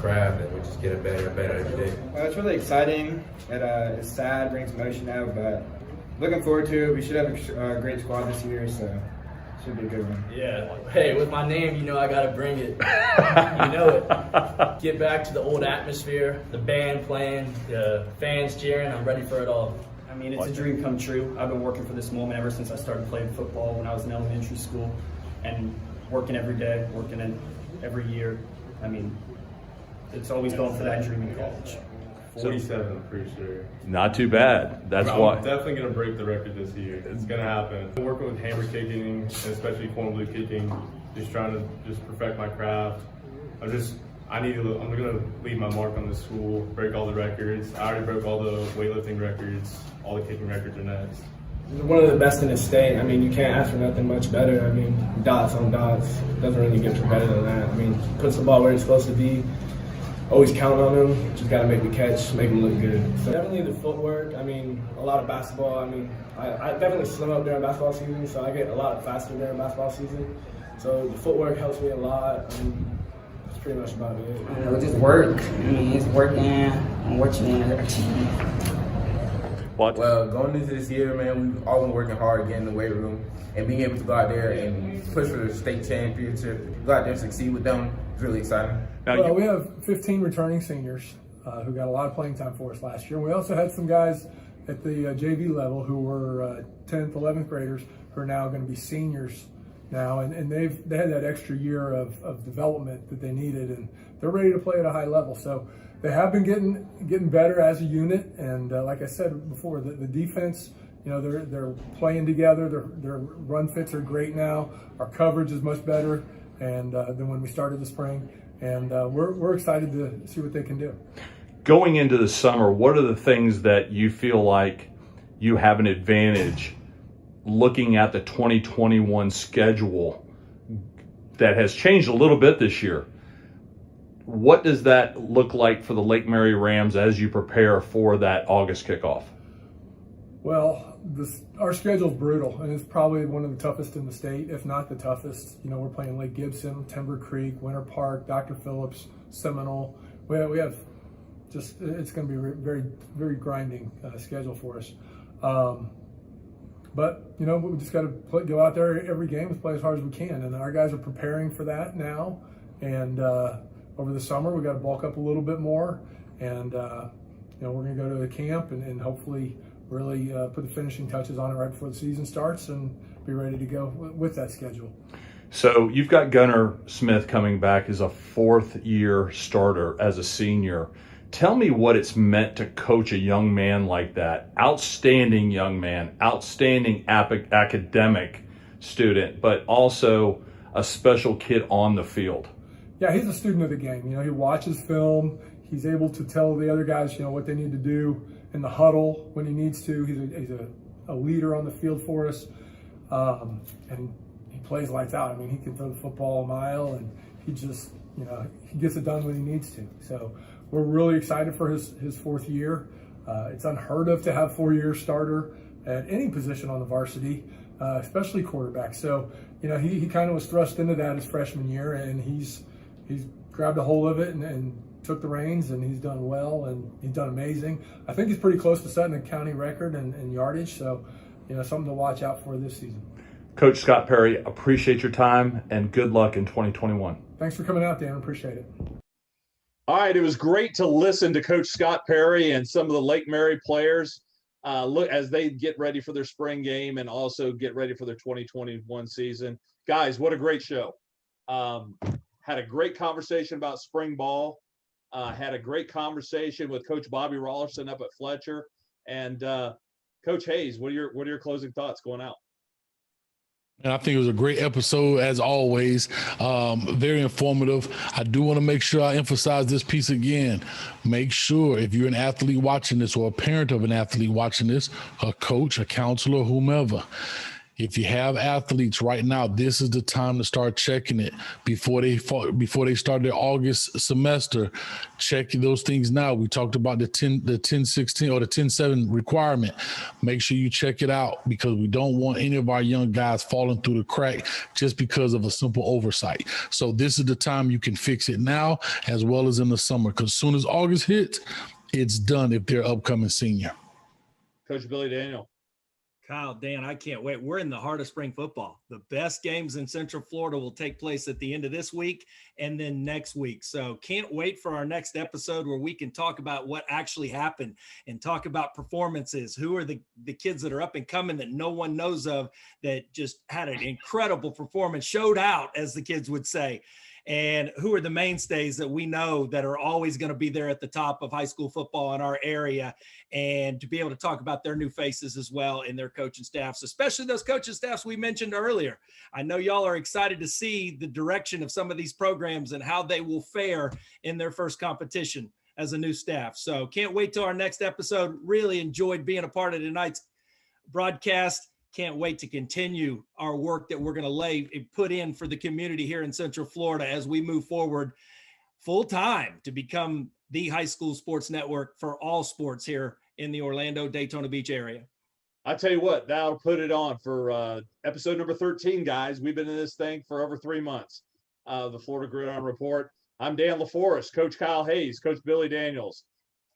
craft, and we're just getting better and better every day. Well, it's really exciting. It's sad, brings emotion out, but looking forward to it. We should have a great squad this year, so it should be a good one. Yeah. Hey, with my name, I got to bring it. You know it. Get back to the old atmosphere, the band playing, the fans cheering. I'm ready for it all. It's a dream come true. I've been working for this moment ever since I started playing football when I was in elementary school, and working every day, working in every year. It's always going for that dream in college. 47, I'm pretty sure. Not too bad. That's why. I'm definitely going to break the record this year. It's going to happen. I'm working with hammer kicking, and especially corn blue kicking, just trying to perfect my craft. I'm going to leave my mark on the school, break all the records. I already broke all the weightlifting records. All the kicking records are next. One of the best in the state. You can't ask for nothing much better. Dots on dots. Doesn't really get better than that. Puts the ball where it's supposed to be. Always count on them. Just got to make the catch, make them look good. So definitely the footwork. A lot of basketball. I definitely slim up during basketball season, so I get a lot faster during basketball season. So the footwork helps me a lot. That's pretty much about it. Just work. It's working on what you want to achieve. What? Well, going into this year, man, we've all been working hard, getting in the weight room, and being able to go out there and push for the state championship, go out there and succeed with them, is really exciting. Well, we have 15 returning seniors who got a lot of playing time for us last year. And we also had some guys at the JV level who were 10th, 11th graders who are now going to be seniors now, and they had that extra year of development that they needed, and they're ready to play at a high level. So they have been getting better as a unit, and like I said before, the defense, they're playing together. Their run fits are great now. Our coverage is much better than when we started the spring, and we're excited to see what they can do. Going into the summer, what are the things that you feel like you have an advantage looking at the 2021 schedule that has changed a little bit this year? What does that look like for the Lake Mary Rams as you prepare for that August kickoff? Well, our schedule's brutal, and it's probably one of the toughest in the state, if not the toughest. We're playing Lake Gibson, Timber Creek, Winter Park, Dr. Phillips, Seminole. We have just, it's going to be a very, very grinding schedule for us. But, we just got to go out there every game and play as hard as we can. And our guys are preparing for that now. And over the summer, we got to bulk up a little bit more. And, we're going to go to the camp and hopefully really put the finishing touches on it right before the season starts and be ready to go with that schedule. So you've got Gunnar Smith coming back as a fourth-year starter as a senior. Tell me what it's meant to coach a young man like that. Outstanding young man, outstanding academic student, but also a special kid on the field. Yeah, he's a student of the game. He watches film. He's able to tell the other guys, what they need to do in the huddle when he needs to. He's a leader on the field for us. And he plays lights out. He can throw the football a mile, and he just, he gets it done when he needs to. So we're really excited for his fourth year. It's unheard of to have 4-year starter at any position on the varsity, especially quarterback. So, he kind of was thrust into that his freshman year, and he's grabbed a hold of it and took the reins, and he's done well, and he's done amazing. I think he's pretty close to setting a county record in yardage, so, something to watch out for this season. Coach Scott Perry, appreciate your time, and good luck in 2021. Thanks for coming out, Dan. Appreciate it. All right, it was great to listen to Coach Scott Perry and some of the Lake Mary players look as they get ready for their spring game and also get ready for their 2021 season. Guys, what a great show. Had a great conversation about spring ball. Had a great conversation with Coach Bobby Raulerson up at Fletcher. And Coach Hayes, what are your closing thoughts going out? And I think it was a great episode, as always. Very informative. I do want to make sure I emphasize this piece again. Make sure if you're an athlete watching this or a parent of an athlete watching this, a coach, a counselor, whomever, if you have athletes right now, this is the time to start checking it before they start their August semester. Check those things now. We talked about the 10-16 or the 10-7 requirement. Make sure you check it out, because we don't want any of our young guys falling through the crack just because of a simple oversight. So this is the time you can fix it now as well as in the summer, because as soon as August hits, it's done if they're upcoming senior. Coach Billy Daniel. Kyle, Dan, I can't wait. We're in the heart of spring football. The best games in Central Florida will take place at the end of this week and then next week. So can't wait for our next episode where we can talk about what actually happened and talk about performances. Who are the kids that are up and coming that no one knows of that just had an incredible performance, showed out, as the kids would say. And who are the mainstays that we know that are always going to be there at the top of high school football in our area, and to be able to talk about their new faces as well and their coaching staffs, especially those coaching staffs we mentioned earlier. I know y'all are excited to see the direction of some of these programs and how they will fare in their first competition as a new staff. So can't wait till our next episode. Really enjoyed being a part of tonight's broadcast. Can't wait to continue our work that we're going to put in for the community here in Central Florida as we move forward full time to become the high school sports network for all sports here in the Orlando, Daytona Beach area. I tell you what, that'll put it on for episode number 13, guys. We've been in this thing for over 3 months. The Florida Gridiron Report. I'm Dan LaForest, Coach Kyle Hayes, Coach Billy Daniels.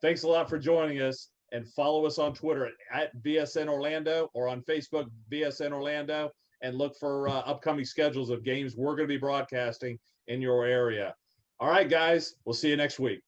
Thanks a lot for joining us. And follow us on Twitter at VSN-Orlando or on Facebook, VSN-Orlando, and look for upcoming schedules of games we're going to be broadcasting in your area. All right, guys, we'll see you next week.